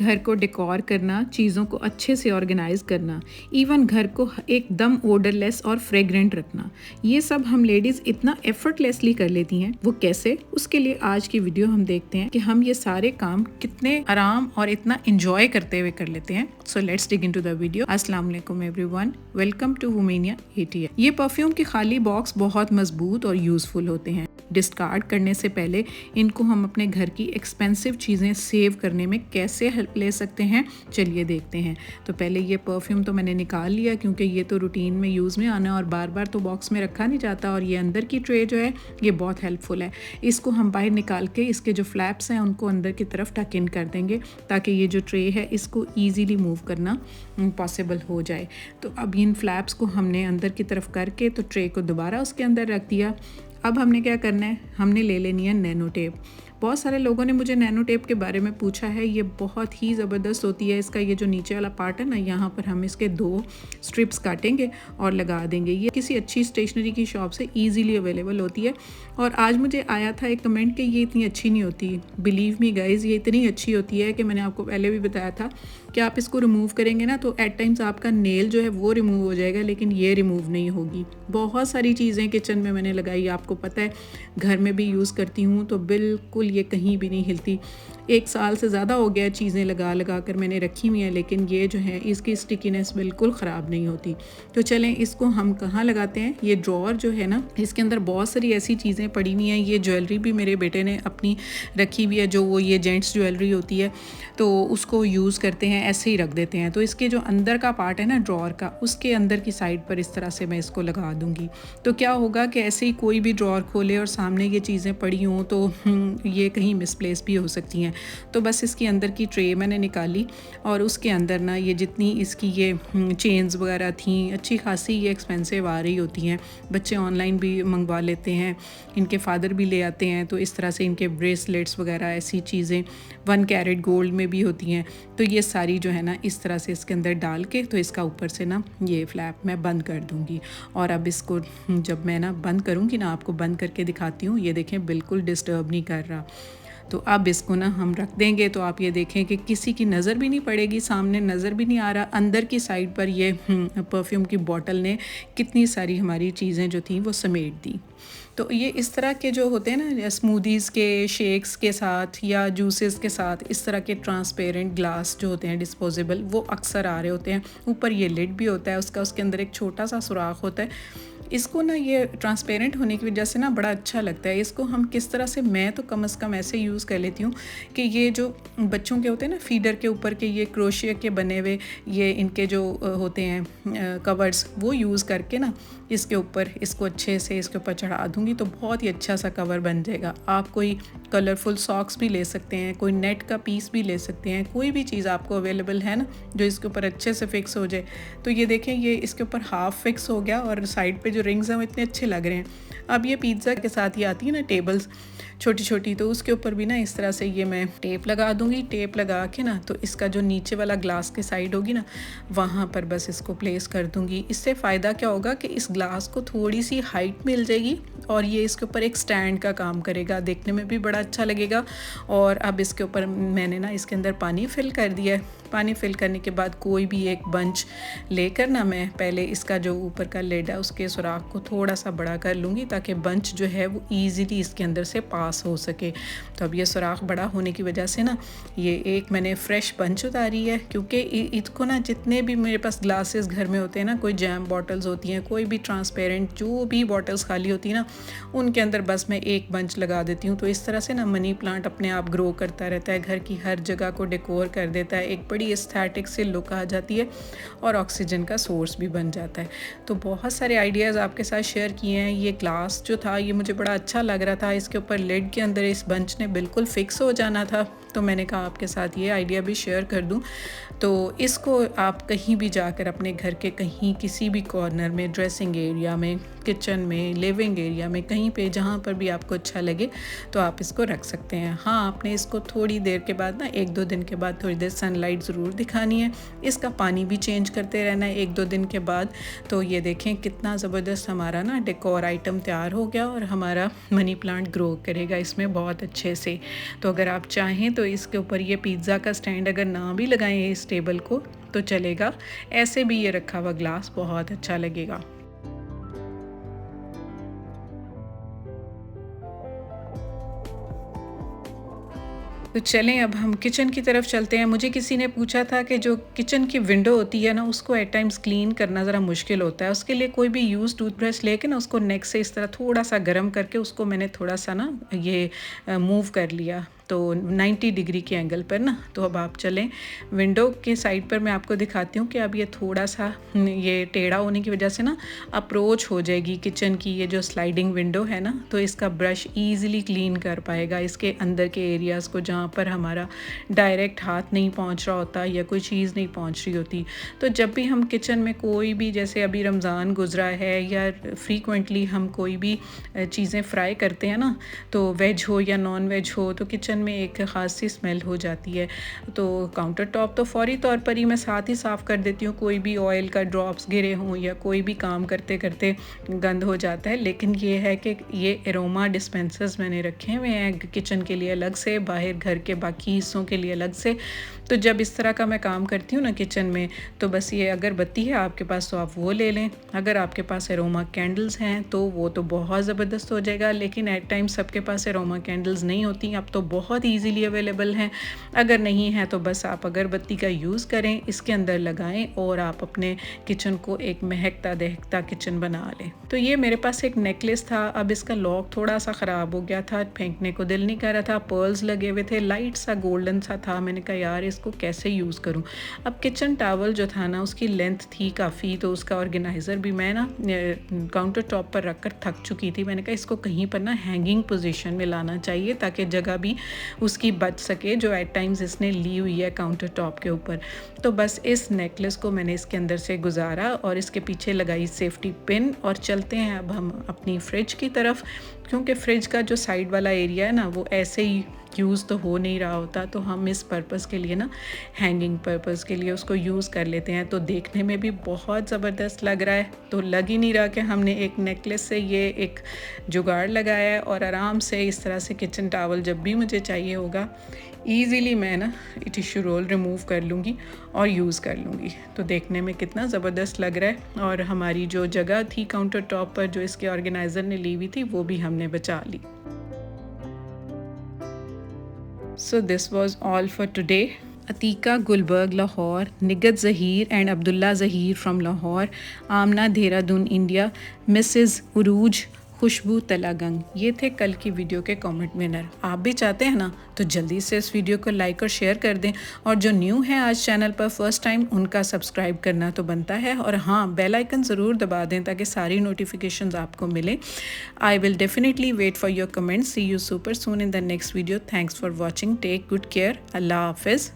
घर को डेकोर करना, चीज़ों को अच्छे से ऑर्गेनाइज करना, इवन घर को एकदम ओडरलेस और फ्रेग्रेंट रखना, ये सब हम लेडीज़ इतना एफर्टलेसली कर लेती हैं। वो कैसे? उसके लिए आज की वीडियो हम देखते हैं कि हम ये सारे काम कितने आराम और इतना इंजॉय करते हुए कर लेते हैं। So let's dig into the video. अस्सलाम वालेकुम एवरीवन, वेलकम टू वुमेनिया ATL। ये परफ्यूम के खाली बॉक्स बहुत मजबूत और यूजफुल होते हैं। डिस्कार्ड करने से पहले इनको हम अपने घर की एक्सपेंसिव चीज़ें सेव करने में कैसे हेल्प ले सकते हैं, चलिए देखते हैं। तो पहले ये परफ्यूम तो मैंने निकाल लिया क्योंकि ये तो रूटीन में यूज़ में आना और बार बार तो बॉक्स में रखा नहीं जाता। और ये अंदर की ट्रे जो है ये बहुत हेल्पफुल है। इसको हम बाहर निकाल के इसके जो फ्लैप्स हैं उनको अंदर की तरफ टक इन कर देंगे ताकि ये जो ट्रे है इसको ईजीली मूव करना पॉसिबल हो जाए। तो अब इन फ्लैप्स को हमने अंदर की तरफ करके तो ट्रे को दोबारा उसके अंदर रख दिया। अब हमने क्या करना है, हमने ले लेनी है नैनो टेप। बहुत सारे लोगों ने मुझे नैनो टेप के बारे में पूछा है। ये बहुत ही ज़बरदस्त होती है। इसका ये जो नीचे वाला पार्ट है ना, यहाँ पर हम इसके 2 स्ट्रिप्स काटेंगे और लगा देंगे। ये किसी अच्छी स्टेशनरी की शॉप से इजीली अवेलेबल होती है। और आज मुझे आया था एक कमेंट कि ये इतनी अच्छी नहीं होती। बिलीव मी गाइज़, ये इतनी अच्छी होती है कि मैंने आपको पहले भी बताया था कि आप इसको रिमूव करेंगे ना तो एट टाइम्स आपका नेल जो है वो रिमूव हो जाएगा, लेकिन ये रिमूव नहीं होगी। बहुत सारी चीज़ें किचन में मैंने लगाई, आपको पता है, घर में भी यूज़ करती हूँ तो बिल्कुल ये कहीं भी नहीं हिलती। 1 साल से ज़्यादा हो गया चीज़ें लगा कर मैंने रखी हुई हैं, लेकिन ये जो है इसकी स्टिकीनेस बिल्कुल ख़राब नहीं होती। तो चलें इसको हम कहाँ लगाते हैं। ये ड्रॉअर जो है ना, इसके अंदर बहुत सारी ऐसी चीज़ें पड़ी हुई हैं। ये ज्वेलरी भी मेरे बेटे ने अपनी रखी हुई है, जो वो ये जेंट्स ज्वेलरी होती है, तो उसको यूज़ करते हैं, ऐसे ही रख देते हैं। तो इसके जो अंदर का पार्ट है ना ड्रॉअर का, उसके अंदर की साइड पर इस तरह से मैं इसको लगा दूँगी। तो क्या होगा कि ऐसे ही कोई भी ड्रॉअर खोले और सामने ये चीज़ें पड़ी हों तो ये कहीं मिसप्लेस भी हो सकती हैं। तो बस इसकी अंदर की ट्रे मैंने निकाली और उसके अंदर ना ये जितनी इसकी ये चेन्स वगैरह थी, अच्छी खासी ये एक्सपेंसिव आ रही होती हैं। बच्चे ऑनलाइन भी मंगवा लेते हैं, इनके फादर भी ले आते हैं। तो इस तरह से इनके ब्रेसलेट्स वगैरह ऐसी चीज़ें 1 कैरेट गोल्ड में भी होती हैं। तो ये सारी जो है ना इस तरह से इसके अंदर डाल के तो इसका ऊपर से ना ये फ्लैप मैं बंद कर दूँगी। और अब इसको जब मैं ना बंद करूँगी ना, आपको बंद करके दिखाती हूँ। ये देखें बिल्कुल डिस्टर्ब नहीं कर रहा। तो अब इसको ना हम रख देंगे तो आप ये देखें कि किसी की नज़र भी नहीं पड़ेगी, सामने नज़र भी नहीं आ रहा। अंदर की साइड पर ये परफ्यूम की बॉटल ने कितनी सारी हमारी चीज़ें जो थी वो समेट दी। तो ये इस तरह के जो होते हैं ना स्मूदीज़ के शेक्स के साथ या जूसेस के साथ, इस तरह के ट्रांसपेरेंट ग्लास जो होते हैं डिस्पोजेबल, वो अक्सर आ रहे होते हैं। ऊपर ये लिड भी होता है उसका, उसके अंदर एक छोटा सा सुराख होता है। इसको ना ये ट्रांसपेरेंट होने की वजह से ना बड़ा अच्छा लगता है। इसको हम किस तरह से, मैं तो कम से कम ऐसे यूज़ कर लेती हूँ कि ये जो बच्चों के होते हैं ना फीडर के ऊपर के ये क्रोशिया के बने हुए ये इनके जो होते हैं कवर्स, वो यूज़ करके ना इसके ऊपर इसको अच्छे से इसके ऊपर चढ़ा दूँगी तो बहुत ही अच्छा सा कवर बन जाएगा। आप कोई कलरफुल सॉक्स भी ले सकते हैं, कोई नेट का पीस भी ले सकते हैं, कोई भी चीज़ आपको अवेलेबल है ना जो इसके ऊपर अच्छे से फिक्स हो जाए। तो ये देखें ये इसके ऊपर हाफ फिक्स हो गया और साइड पे जो रिंग्स हैं वो इतने अच्छे लग रहे हैं। अब ये पिज़्ज़ा के साथ ही आती है ना टेबल्स छोटी छोटी, तो उसके ऊपर भी ना इस तरह से ये मैं टेप लगा दूँगी। टेप लगा के ना तो इसका जो नीचे वाला ग्लास के साइड होगी ना, वहाँ पर बस इसको प्लेस कर दूँगी। इससे फ़ायदा क्या होगा कि इस ग्लास को थोड़ी सी हाइट मिल जाएगी और ये इसके ऊपर एक स्टैंड का काम करेगा, देखने में भी बड़ा अच्छा लगेगा। और अब इसके ऊपर मैंने ना इसके अंदर पानी फिल कर दिया है। पानी फिल करने के बाद कोई भी एक बंच लेकर ना मैं पहले इसका जो ऊपर का लिड है उसके सुराख को थोड़ा सा बड़ा कर लूँगी ताकि बंच जो है वो ईज़िली इसके अंदर से पास हो सके। तो अब ये सुराख बड़ा होने की वजह से ना ये एक मैंने फ़्रेश बंच उतारी है, क्योंकि इसको ना जितने भी मेरे पास ग्लासेस घर में होते हैं ना, कोई जैम बॉटल्स होती हैं, कोई भी ट्रांसपेरेंट जो भी बॉटल्स खाली होती हैं ना, उनके अंदर बस मैं एक बंच लगा देती हूँ। तो इस तरह से ना मनी प्लांट अपने आप ग्रो करता रहता है, घर की हर जगह को डेकोर कर देता है, एक बड़ी एस्थेटिक से लुक आ जाती है और ऑक्सीजन का सोर्स भी बन जाता है। तो बहुत सारे आइडियाज़ आपके साथ शेयर किए हैं। ये ग्लास जो था ये मुझे बड़ा अच्छा लग रहा था, इसके ऊपर लिड के अंदर इस बंच ने बिल्कुल फिक्स हो जाना था, तो मैंने कहा आपके साथ ये आइडिया भी शेयर कर दूं। तो इसको आप कहीं भी जाकर अपने घर के कहीं किसी भी कॉर्नर में, ड्रेसिंग एरिया में, किचन में, लिविंग एरिया में, कहीं पे जहाँ पर भी आपको अच्छा लगे तो आप इसको रख सकते हैं। हाँ, आपने इसको थोड़ी देर के बाद ना 1-2 दिन के बाद थोड़ी देर सनलाइट ज़रूर दिखानी है। इसका पानी भी चेंज करते रहना है 1-2 दिन के बाद। तो ये देखें कितना ज़बरदस्त हमारा ना डेकोर आइटम तैयार हो गया और हमारा मनी प्लांट ग्रो करेगा इसमें बहुत अच्छे से। तो अगर आप चाहें तो इसके ऊपर ये पिज़्ज़ा का स्टैंड अगर ना भी लगाएं इस टेबल को तो चलेगा, ऐसे भी ये रखा हुआ ग्लास बहुत अच्छा लगेगा। तो चलें अब हम किचन की तरफ चलते हैं। मुझे किसी ने पूछा था कि जो किचन की विंडो होती है ना उसको एट टाइम्स क्लीन करना ज़रा मुश्किल होता है। उसके लिए कोई भी यूज़ टूथब्रश लेके ना उसको नेक से इस तरह थोड़ा सा गर्म करके उसको मैंने थोड़ा सा ना ये मूव कर लिया तो 90 डिग्री के एंगल पर ना। तो अब आप चलें विंडो के साइड पर, मैं आपको दिखाती हूँ कि अब ये थोड़ा सा ये टेढ़ा होने की वजह से ना अप्रोच हो जाएगी किचन की ये जो स्लाइडिंग विंडो है ना, तो इसका ब्रश ईज़िली क्लीन कर पाएगा इसके अंदर के एरियाज़ को जहाँ पर हमारा डायरेक्ट हाथ नहीं पहुँच रहा होता या कोई चीज़ नहीं पहुँच रही होती। तो जब भी हम किचन में कोई भी, जैसे अभी रमज़ान गुजरा है या फ्रीक्वेंटली हम कोई भी चीज़ें फ्राई करते हैं ना, तो वेज हो या नॉन वेज हो, तो किचन में एक ख़ास सी स्मेल हो जाती है। तो काउंटर टॉप तो फौरी तौर पर ही मैं साथ ही साफ़ कर देती हूँ, कोई भी ऑयल का ड्रॉप्स गिरे हों या कोई भी काम करते करते गंद हो जाता है। लेकिन ये है कि ये एरोमा डिस्पेंसर्स मैंने रखे हुए हैं किचन के लिए अलग से, बाहर घर के बाकी हिस्सों के लिए अलग से। तो जब इस तरह का मैं काम करती हूँ ना किचन में, तो बस ये अगरबत्ती है आपके पास तो आप वो ले लें। अगर आपके पास एरोमा कैंडल्स हैं तो वो तो बहुत ज़बरदस्त हो जाएगा, लेकिन एट टाइम सबके पास एरोमा कैंडल्स नहीं होती, अब तो बहुत ईजीली अवेलेबल हैं। अगर नहीं है तो बस आप अगरबत्ती का यूज़ करें, इसके अंदर लगाएं और आप अपने किचन को एक महकता दहकता किचन बना लें। तो ये मेरे पास एक नेकलेस था, अब इसका लॉक थोड़ा सा ख़राब हो गया था, फेंकने को दिल नहीं कर रहा था, पर्ल्स लगे हुए थे, लाइट सा गोल्डन सा था। मैंने कहा यार इसको कैसे यूज़ करूं। अब किचन टॉवल जो था ना उसकी लेंथ थी काफ़ी, तो उसका ऑर्गेनाइज़र भी मैं ना काउंटर टॉप पर रख कर थक चुकी थी। मैंने कहा इसको कहीं पर ना हैंगिंग पोजीशन में लाना चाहिए ताकि जगह भी उसकी बच सके जो एट टाइम्स इसने ली हुई है काउंटर टॉप के ऊपर। तो बस इस नेकलेस को मैंने इसके अंदर से गुजारा और इसके पीछे लगाई सेफ्टी पिन और चलते हैं अब हम अपनी फ्रिज की तरफ, क्योंकि फ्रिज का जो साइड वाला एरिया है ना वो ऐसे ही यूज़ तो हो नहीं रहा होता, तो हम इस पर्पज़ के लिए ना हैंगिंग पर्पज़ के लिए उसको यूज़ कर लेते हैं। तो देखने में भी बहुत ज़बरदस्त लग रहा है, तो लग ही नहीं रहा कि हमने एक नेकलेस से ये एक जुगाड़ लगाया है और आराम से इस तरह से किचन टॉवल जब भी मुझे चाहिए होगा ईज़िली मैं ना टिश्यू रोल रिमूव कर लूँगी और यूज़ कर लूँगी। तो देखने में कितना ज़बरदस्त लग रहा है और हमारी जो जगह थी काउंटर टॉप पर जो इसके ऑर्गेनाइज़र ने ली हुई थी वो भी हमने बचा ली। So this was all for today. Atika Gulberg, Lahore, Nigat Zahir and Abdullah Zahir from Lahore, Amna Dehradun, India, Mrs. Uruj, खुशबू तलागंग, ये थे कल की वीडियो के कमेंट विनर। आप भी चाहते हैं ना तो जल्दी से इस वीडियो को लाइक और शेयर कर दें, और जो न्यू है आज चैनल पर फर्स्ट टाइम उनका सब्सक्राइब करना तो बनता है, और हाँ बेल आइकन ज़रूर दबा दें ताकि सारी नोटिफिकेशंस आपको मिले। I will definitely wait for your comments. See you super soon in the next video. Thanks for watching. Take good care. अल्लाह हाफिज़।